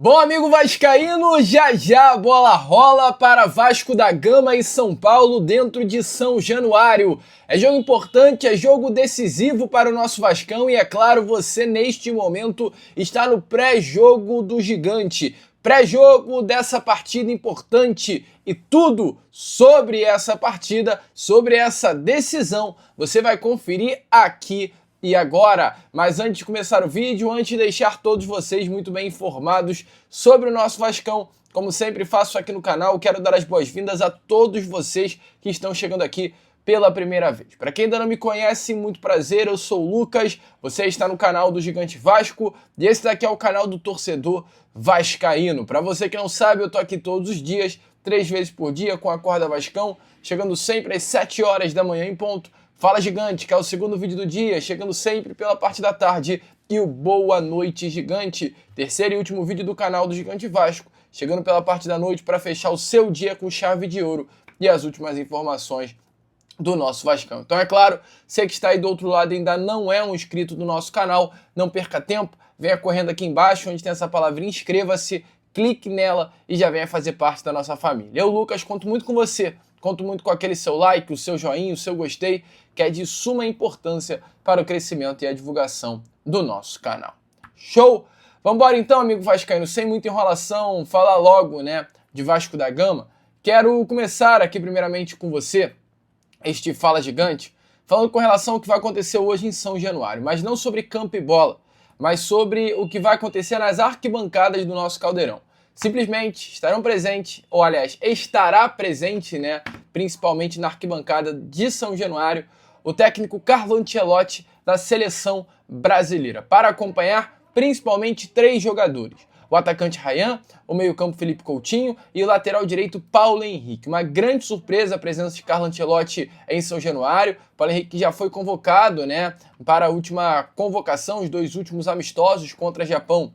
Bom, amigo vascaíno, já já a bola rola para Vasco da Gama e São Paulo dentro de São Januário. É jogo importante, é jogo decisivo para o nosso Vascão e, é claro, você neste momento está no pré-jogo do Gigante. Pré-jogo dessa partida importante e tudo sobre essa partida, sobre essa decisão, você vai conferir aqui e agora. Mas antes de começar o vídeo, antes de deixar todos vocês muito bem informados sobre o nosso Vascão, como sempre faço aqui no canal, quero dar as boas-vindas a todos vocês que estão chegando aqui pela primeira vez. Para quem ainda não me conhece, muito prazer, eu sou o Lucas, você está no canal do Gigante Vasco e esse daqui é o canal do torcedor vascaíno. Para você que não sabe, eu tô aqui todos os dias, 3 vezes por dia com a Acorda Vascão, chegando sempre às 7 horas da manhã em ponto. Fala Gigante, que é o segundo vídeo do dia, chegando sempre pela parte da tarde, e o Boa Noite Gigante, terceiro e último vídeo do canal do Gigante Vasco, chegando pela parte da noite para fechar o seu dia com chave de ouro e as últimas informações do nosso Vascão. Então, é claro, você que está aí do outro lado e ainda não é um inscrito do nosso canal, não perca tempo, venha correndo aqui embaixo, onde tem essa palavrinha, inscreva-se, clique nela e já venha fazer parte da nossa família. Eu, Lucas, conto muito com você, conto muito com aquele seu like, o seu joinha, o seu gostei, que é de suma importância para o crescimento e a divulgação do nosso canal. Show? Vambora então, amigo vascaíno, sem muita enrolação, falar logo, né, de Vasco da Gama. Quero começar aqui primeiramente com você, este Fala Gigante, falando com relação ao que vai acontecer hoje em São Januário, mas não sobre campo e bola, mas sobre o que vai acontecer nas arquibancadas do nosso Caldeirão. Simplesmente estarão presentes, ou aliás, estará presente, né, principalmente na arquibancada de São Januário, o técnico Carlo Ancelotti da seleção brasileira, para acompanhar principalmente 3 jogadores. O atacante Ryan, o meio-campo Felipe Coutinho e o lateral direito Paulo Henrique. Uma grande surpresa a presença de Carlo Ancelotti em São Januário. Paulo Henrique já foi convocado, né, para a última convocação, os 2 últimos amistosos contra Japão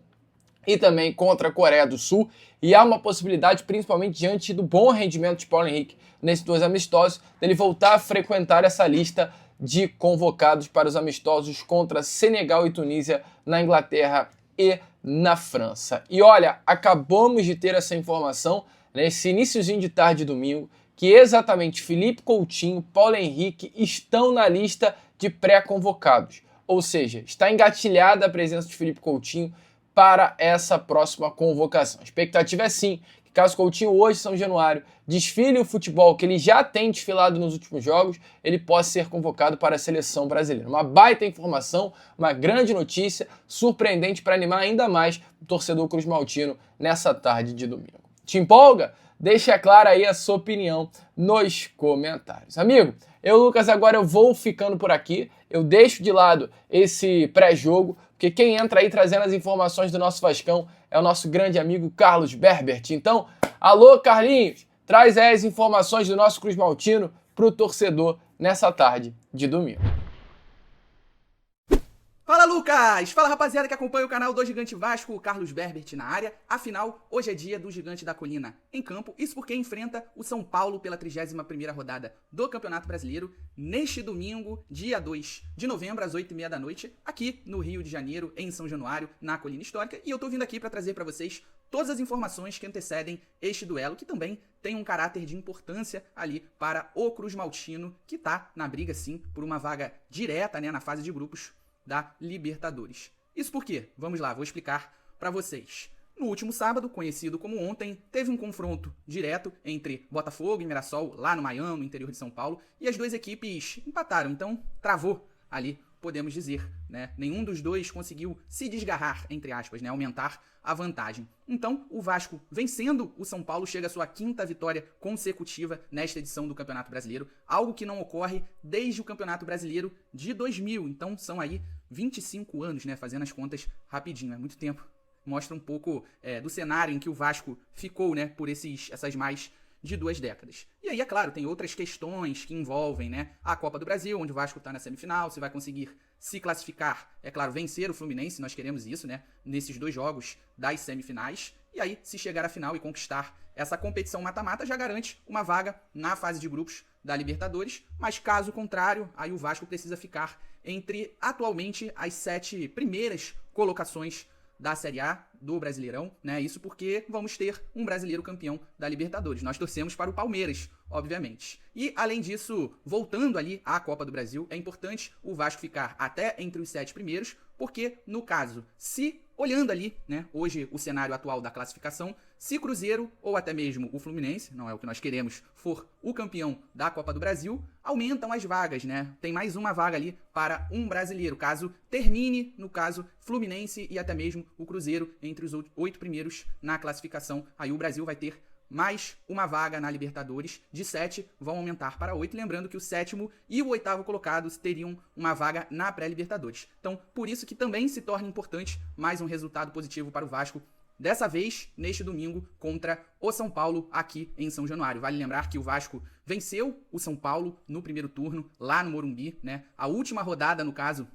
e também contra a Coreia do Sul, e há uma possibilidade, principalmente diante do bom rendimento de Paulo Henrique nesses 2 amistosos, dele voltar a frequentar essa lista de convocados para os amistosos contra Senegal e Tunísia na Inglaterra e na França. E olha, acabamos de ter essa informação nesse iniciozinho de tarde de domingo, que exatamente Felipe Coutinho, Paulo Henrique estão na lista de pré-convocados, ou seja, está engatilhada a presença de Felipe Coutinho para essa próxima convocação. A expectativa é sim, que caso Coutinho hoje, São Januário, desfile o futebol que ele já tem desfilado nos últimos jogos, ele possa ser convocado para a seleção brasileira. Uma baita informação, uma grande notícia, surpreendente para animar ainda mais o torcedor cruzmaltino nessa tarde de domingo. Te empolga? Deixa clara aí a sua opinião nos comentários. Amigo, eu, Lucas, agora eu vou ficando por aqui, eu deixo de lado esse pré-jogo, porque quem entra aí trazendo as informações do nosso Vascão é o nosso grande amigo Carlos Berbert. Então, alô Carlinhos, traz aí as informações do nosso cruzmaltino para o torcedor nessa tarde de domingo. Fala Lucas! Fala rapaziada que acompanha o canal do Gigante Vasco, o Carlos Berbert na área. Afinal, hoje é dia do Gigante da Colina em campo, isso porque enfrenta o São Paulo pela 31ª rodada do Campeonato Brasileiro, neste domingo, dia 2 de novembro, às 8h30 da noite, aqui no Rio de Janeiro, em São Januário, na Colina Histórica. E eu tô vindo aqui para trazer para vocês todas as informações que antecedem este duelo, que também tem um caráter de importância ali para o cruzmaltino, que tá na briga sim por uma vaga direta, né, na fase de grupos da Libertadores. Isso por quê? Vamos lá, vou explicar para vocês. No último sábado, conhecido como ontem, teve um confronto direto entre Botafogo e Mirassol, lá no Maião, no interior de São Paulo, e as 2 equipes empataram, então travou ali, podemos dizer, né? Nenhum dos dois conseguiu se desgarrar, entre aspas, né? Aumentar a vantagem. Então, o Vasco, vencendo o São Paulo, chega à sua 5ª vitória consecutiva nesta edição do Campeonato Brasileiro, algo que não ocorre desde o Campeonato Brasileiro de 2000. Então, são aí 25 anos, né? Fazendo as contas rapidinho, é muito tempo. Mostra um pouco do cenário em que o Vasco ficou, né? Por essas mais de 2 décadas. E aí, é claro, tem outras questões que envolvem, né, a Copa do Brasil, onde o Vasco está na semifinal, se vai conseguir se classificar, é claro, vencer o Fluminense, nós queremos isso, né, nesses 2 jogos das semifinais, e aí, se chegar à final e conquistar essa competição mata-mata, já garante uma vaga na fase de grupos da Libertadores, mas caso contrário, aí o Vasco precisa ficar entre, atualmente, as 7 primeiras colocações da Série A do Brasileirão, né? Isso porque vamos ter um brasileiro campeão da Libertadores. Nós torcemos para o Palmeiras, obviamente. E, além disso, voltando ali à Copa do Brasil, é importante o Vasco ficar até entre os 7 primeiros, porque, no caso, se, olhando ali, né, hoje o cenário atual da classificação, se Cruzeiro ou até mesmo o Fluminense, não é o que nós queremos, for o campeão da Copa do Brasil, aumentam as vagas, né? Tem mais uma vaga ali para um brasileiro, caso termine, no caso, Fluminense e até mesmo o Cruzeiro entre os 8 primeiros na classificação. Aí o Brasil vai ter mais uma vaga na Libertadores, de 7 vão aumentar para 8, lembrando que o 7º e o 8º colocados teriam uma vaga na pré-Libertadores. Então, por isso que também se torna importante mais um resultado positivo para o Vasco, dessa vez neste domingo contra o São Paulo aqui em São Januário. Vale lembrar que o Vasco venceu o São Paulo no primeiro turno, lá no Morumbi, né? A última rodada, no caso,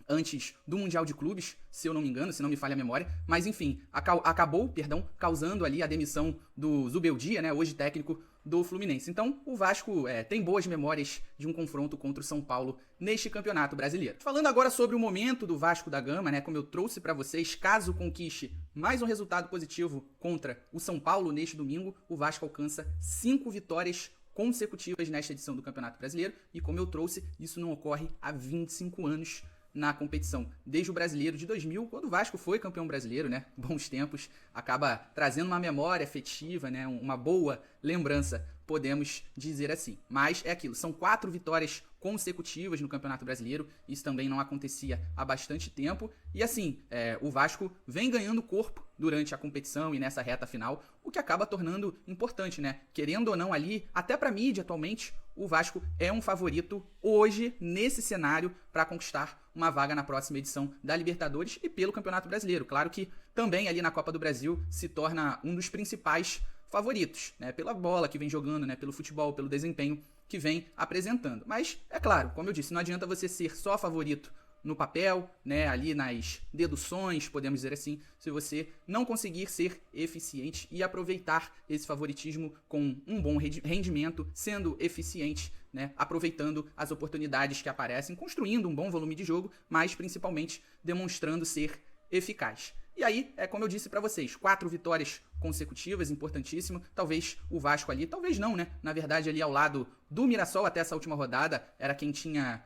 antes do Mundial de Clubes, se eu não me engano, se não me falha a memória, mas enfim, acabou, causando ali a demissão do Zubeldia, né, hoje técnico do Fluminense. Então, o Vasco tem boas memórias de um confronto contra o São Paulo neste Campeonato Brasileiro. Falando agora sobre o momento do Vasco da Gama, né, como eu trouxe para vocês, caso conquiste mais um resultado positivo contra o São Paulo neste domingo, o Vasco alcança 5 vitórias consecutivas nesta edição do Campeonato Brasileiro, e como eu trouxe, isso não ocorre há 25 anos na competição, desde o Brasileiro de 2000, quando o Vasco foi campeão brasileiro, né? Bons tempos, acaba trazendo uma memória afetiva, né? Uma boa lembrança, podemos dizer assim. Mas é aquilo, são 4 vitórias consecutivas no Campeonato Brasileiro, isso também não acontecia há bastante tempo, e assim, o Vasco vem ganhando corpo durante a competição e nessa reta final, o que acaba tornando importante, né? Querendo ou não ali, até pra mídia atualmente, o Vasco é um favorito hoje, nesse cenário, para conquistar uma vaga na próxima edição da Libertadores e pelo Campeonato Brasileiro. Claro que também ali na Copa do Brasil se torna um dos principais favoritos, né? Pela bola que vem jogando, né? Pelo futebol, pelo desempenho que vem apresentando. Mas, é claro, como eu disse, não adianta você ser só favorito no papel, né, ali nas deduções, podemos dizer assim, se você não conseguir ser eficiente e aproveitar esse favoritismo com um bom rendimento, sendo eficiente, né, aproveitando as oportunidades que aparecem, construindo um bom volume de jogo, mas principalmente demonstrando ser eficaz. E aí, como eu disse pra vocês, 4 vitórias consecutivas, importantíssimo. Talvez o Vasco ali, talvez não, né? Na verdade, ali ao lado do Mirassol até essa última rodada, era quem tinha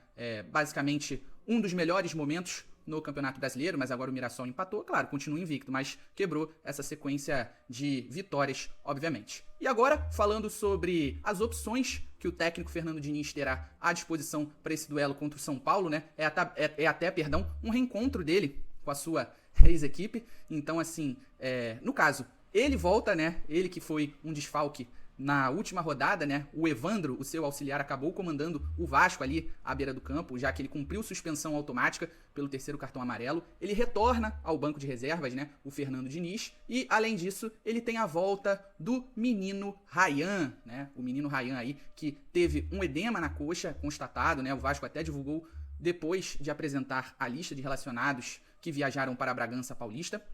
basicamente um dos melhores momentos no Campeonato Brasileiro, mas agora o Mirassol empatou, claro, continua invicto, mas quebrou essa sequência de vitórias, obviamente. E agora, falando sobre as opções que o técnico Fernando Diniz terá à disposição para esse duelo contra o São Paulo, né? É até um reencontro dele com a sua ex-equipe. Então, assim, no caso, ele volta, né? Ele que foi um desfalque na última rodada, né? O Evandro, o seu auxiliar, acabou comandando o Vasco ali à beira do campo, já que ele cumpriu suspensão automática pelo 3º cartão amarelo. Ele retorna ao banco de reservas, né? O Fernando Diniz. E, além disso, ele tem a volta do menino Ryan, né? O menino Ryan aí, que teve um edema na coxa constatado, né? O Vasco até divulgou depois de apresentar a lista de relacionados que viajaram para a Bragança Paulista.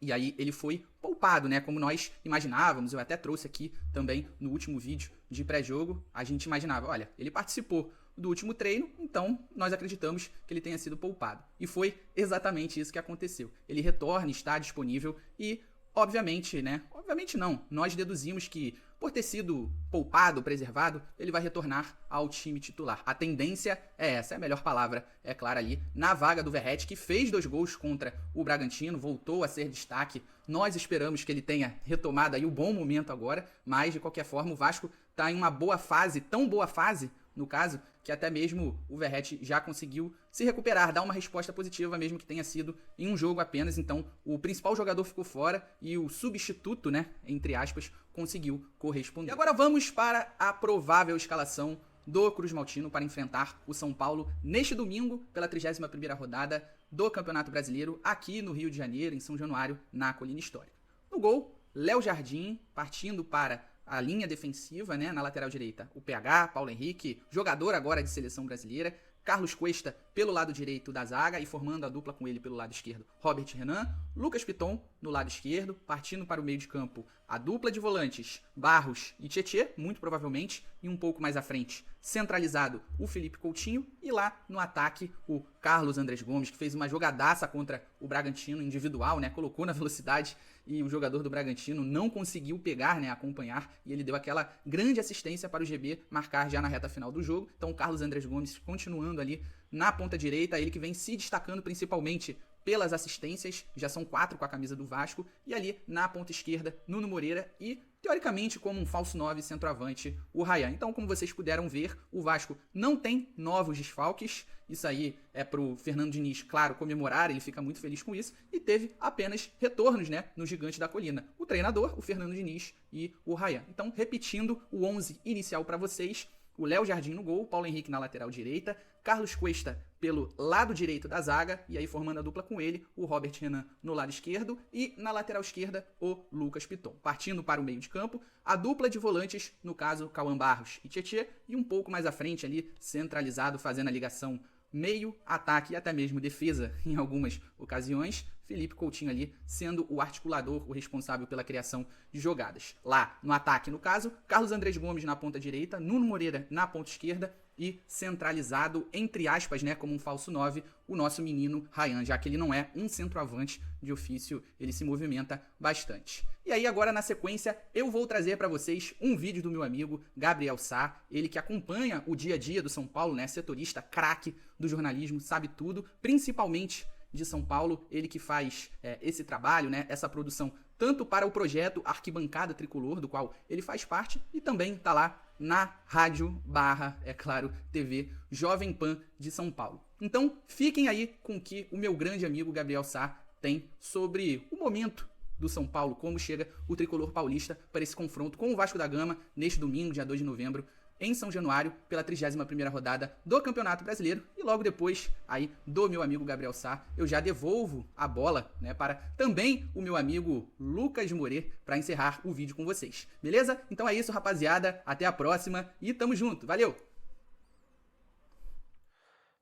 E aí ele foi poupado, né? Como nós imaginávamos, eu até trouxe aqui também no último vídeo de pré-jogo, a gente imaginava, olha, ele participou do último treino, então nós acreditamos que ele tenha sido poupado. E foi exatamente isso que aconteceu. Ele retorna, está disponível e, obviamente, né? Obviamente não, nós deduzimos que por ter sido poupado, preservado, ele vai retornar ao time titular. A tendência é essa, é a melhor palavra, é clara ali, na vaga do Verratti, que fez 2 gols contra o Bragantino, voltou a ser destaque. Nós esperamos que ele tenha retomado aí o bom momento agora, mas de qualquer forma o Vasco está em uma boa fase, tão boa fase, no caso, que até mesmo o Verratti já conseguiu se recuperar, dar uma resposta positiva, mesmo que tenha sido em um jogo apenas. Então, o principal jogador ficou fora e o substituto, né, entre aspas, conseguiu corresponder. E agora vamos para a provável escalação do Cruz Maltino para enfrentar o São Paulo neste domingo pela 31ª rodada do Campeonato Brasileiro aqui no Rio de Janeiro, em São Januário, na Colina Histórica. No gol, Léo Jardim, partindo para a linha defensiva, né, na lateral direita, o PH, Paulo Henrique, jogador agora de seleção brasileira, Carlos Cuesta pelo lado direito da zaga e formando a dupla com ele pelo lado esquerdo, Robert Renan, Lucas Piton, no lado esquerdo, partindo para o meio de campo a dupla de volantes Barros e Tietê, muito provavelmente, e um pouco mais à frente, centralizado o Felipe Coutinho, e lá no ataque o Carlos Andrés Gomes, que fez uma jogadaça contra o Bragantino individual, né? Colocou na velocidade e o jogador do Bragantino não conseguiu pegar, né? Acompanhar, e ele deu aquela grande assistência para o GB marcar já na reta final do jogo. Então o Carlos Andrés Gomes continuando ali na ponta direita, ele que vem se destacando principalmente pelas assistências, já são 4 com a camisa do Vasco, e ali na ponta esquerda, Nuno Moreira e, teoricamente, como um falso 9 centroavante, o Ryan. Então, como vocês puderam ver, o Vasco não tem novos desfalques, isso aí é pro Fernando Diniz, claro, comemorar, ele fica muito feliz com isso, e teve apenas retornos, né, no Gigante da Colina. O treinador, o Fernando Diniz e o Ryan. Então, repetindo o 11 inicial para vocês: o Léo Jardim no gol, Paulo Henrique na lateral direita, Carlos Cuesta pelo lado direito da zaga, e aí formando a dupla com ele, o Robert Renan no lado esquerdo, e na lateral esquerda, o Lucas Piton. Partindo para o meio de campo, a dupla de volantes, no caso, Cauã Barros e Tietê, e um pouco mais à frente ali, centralizado, fazendo a ligação meio, ataque e até mesmo defesa em algumas ocasiões, Felipe Coutinho ali sendo o articulador, o responsável pela criação de jogadas. Lá no ataque, no caso, Carlos Andrés Gomes na ponta direita, Nuno Moreira na ponta esquerda e centralizado, entre aspas, né, como um falso 9, o nosso menino Ryan, já que ele não é um centroavante de ofício, ele se movimenta bastante. E aí agora na sequência eu vou trazer para vocês um vídeo do meu amigo Gabriel Sá, ele que acompanha o dia a dia do São Paulo, né, setorista, craque do jornalismo, sabe tudo, principalmente de São Paulo, ele que faz esse trabalho, né, essa produção, tanto para o projeto Arquibancada Tricolor, do qual ele faz parte, e também tá lá na rádio / é claro, TV Jovem Pan de São Paulo. Então, fiquem aí com o que o meu grande amigo Gabriel Sá tem sobre o momento do São Paulo, como chega o tricolor paulista para esse confronto com o Vasco da Gama neste domingo, dia 2 de novembro, em São Januário, pela 31ª rodada do Campeonato Brasileiro. E logo depois, aí, do meu amigo Gabriel Sá, eu já devolvo a bola, né, para também o meu amigo Lucas Moret, para encerrar o vídeo com vocês. Beleza? Então é isso, rapaziada. Até a próxima e tamo junto. Valeu!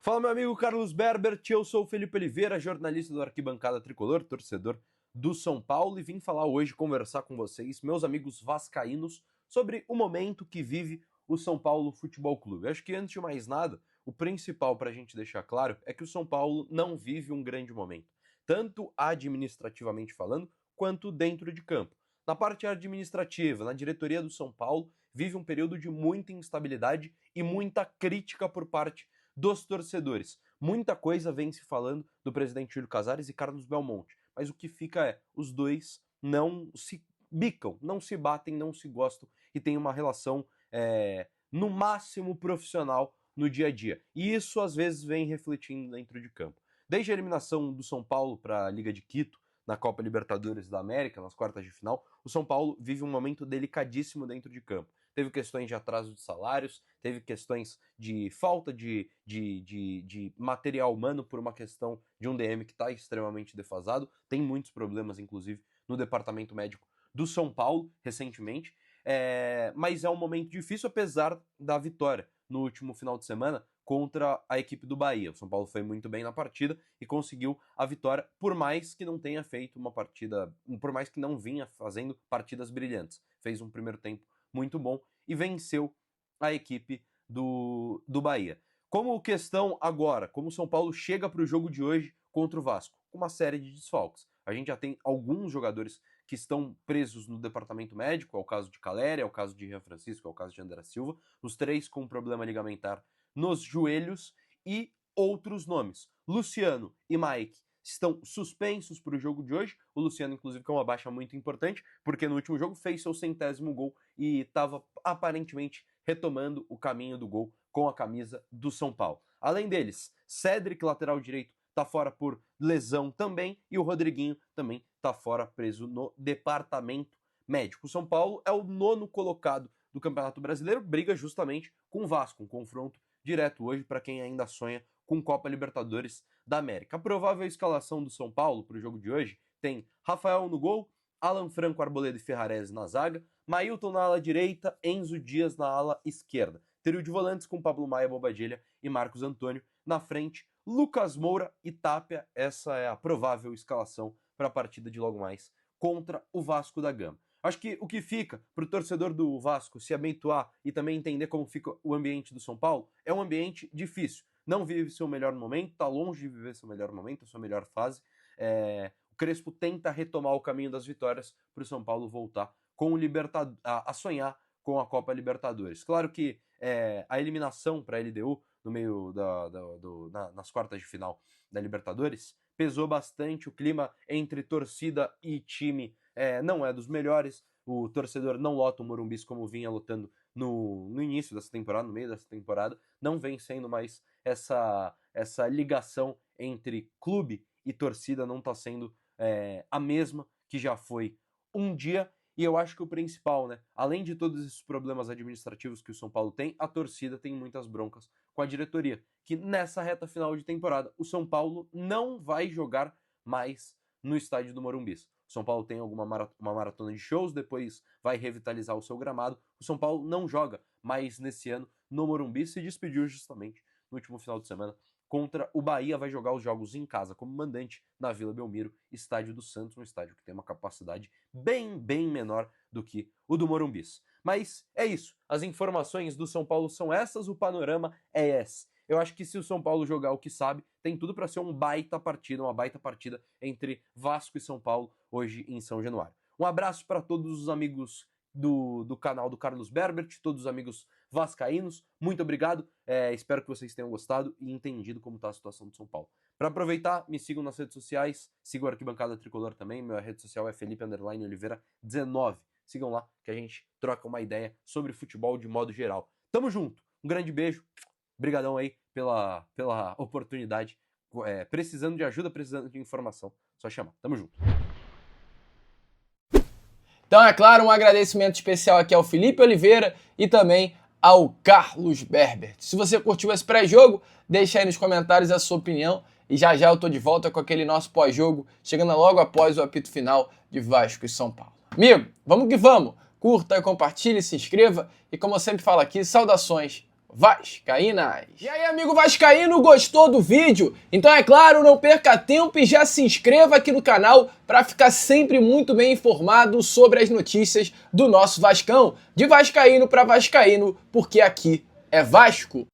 Fala, meu amigo Carlos Berbert, eu sou o Felipe Oliveira, jornalista do Arquibancada Tricolor, torcedor do São Paulo, e vim falar hoje, conversar com vocês, meus amigos vascaínos, sobre o momento que vive o São Paulo Futebol Clube. Acho que, antes de mais nada, o principal para a gente deixar claro é que o São Paulo não vive um grande momento, tanto administrativamente falando, quanto dentro de campo. Na parte administrativa, na diretoria do São Paulo, vive um período de muita instabilidade e muita crítica por parte dos torcedores. Muita coisa vem se falando do presidente Júlio Casares e Carlos Belmonte, mas o que fica é, os dois não se bicam, não se batem, não se gostam e tem uma relação no máximo profissional no dia a dia. E isso às vezes vem refletindo dentro de campo. Desde a eliminação do São Paulo para a Liga de Quito, na Copa Libertadores da América, nas quartas de final, o São Paulo vive um momento delicadíssimo dentro de campo. Teve questões de atraso de salários, teve questões de falta de material humano por uma questão de um DM que está extremamente defasado. Tem muitos problemas, inclusive, no departamento médico do São Paulo, recentemente. Mas é um momento difícil, apesar da vitória no último final de semana contra a equipe do Bahia. O São Paulo foi muito bem na partida e conseguiu a vitória, por mais que não tenha feito uma partida, por mais que não vinha fazendo partidas brilhantes. Fez um primeiro tempo muito bom e venceu a equipe do Bahia. Como questão agora, como o São Paulo chega para o jogo de hoje contra o Vasco? Com uma série de desfalques. A gente já tem alguns jogadores que estão presos no departamento médico, é o caso de Caleri, é o caso de Rian Francisco, é o caso de André Silva, os três com problema ligamentar nos joelhos, e outros nomes. Luciano e Mike estão suspensos para o jogo de hoje. O Luciano, inclusive, que é uma baixa muito importante, porque no último jogo fez seu 100º gol e estava aparentemente retomando o caminho do gol com a camisa do São Paulo. Além deles, Cédric, lateral direito, está fora por lesão também, e o Rodriguinho também está fora, preso no departamento médico. O São Paulo é o 9º colocado do Campeonato Brasileiro, briga justamente com o Vasco, um confronto direto hoje para quem ainda sonha com Copa Libertadores da América. A provável escalação do São Paulo para o jogo de hoje tem Rafael no gol, Alan Franco, Arboleda e Ferrarese na zaga, Mailton na ala direita, Enzo Dias na ala esquerda. Trio de volantes com Pablo Maia, Bobadilha e Marcos Antônio na frente, Lucas Moura e Tapia. Essa é a provável escalação para a partida de logo mais contra o Vasco da Gama. Acho que o que fica para o torcedor do Vasco se habituar e também entender como fica o ambiente do São Paulo é um ambiente difícil. Não vive seu melhor momento, está longe de viver seu melhor momento, a sua melhor fase. O Crespo tenta retomar o caminho das vitórias para o São Paulo voltar com o a sonhar com a Copa Libertadores. Claro que a eliminação para a LDU no meio nas quartas de final da Libertadores pesou bastante. O clima entre torcida e time não é dos melhores. O torcedor não lota o Morumbi como vinha lotando no início dessa temporada, no meio dessa temporada. Não vem sendo mais essa ligação entre clube e torcida, não está sendo a mesma que já foi um dia. E eu acho que o principal, né? Além de todos esses problemas administrativos que o São Paulo tem, a torcida tem muitas broncas com a diretoria, que nessa reta final de temporada, o São Paulo não vai jogar mais no estádio do Morumbi. O São Paulo tem uma maratona de shows, depois vai revitalizar o seu gramado. O São Paulo não joga mais nesse ano no Morumbi, se despediu justamente no último final de semana contra o Bahia, vai jogar os jogos em casa como mandante na Vila Belmiro, estádio do Santos, um estádio que tem uma capacidade bem menor do que o do Morumbi. Mas é isso, as informações do São Paulo são essas, o panorama é esse. Eu acho que se o São Paulo jogar o que sabe, tem tudo para ser uma baita partida entre Vasco e São Paulo hoje em São Januário. Um abraço para todos os amigos do canal do Carlos Berbert, todos os amigos vascaínos, muito obrigado, espero que vocês tenham gostado e entendido como está a situação do São Paulo. Para aproveitar, me sigam nas redes sociais, sigam a Arquibancada Tricolor também, minha rede social é Felipe_Oliveira19, sigam lá que a gente troca uma ideia sobre futebol de modo geral. Tamo junto, um grande beijo, brigadão aí pela oportunidade, precisando de ajuda, precisando de informação, só chamar, tamo junto. Então, é claro, um agradecimento especial aqui ao Felipe Oliveira e também ao Carlos Berbert. Se você curtiu esse pré-jogo, deixa aí nos comentários a sua opinião e já eu tô de volta com aquele nosso pós-jogo, chegando logo após o apito final de Vasco e São Paulo. Amigo, vamos que vamos! Curta, compartilhe, se inscreva e, como eu sempre falo aqui, saudações vascaínas! E aí, amigo vascaíno, gostou do vídeo? Então, é claro, não perca tempo e já se inscreva aqui no canal para ficar sempre muito bem informado sobre as notícias do nosso Vascão. De vascaíno para vascaíno, porque aqui é Vasco!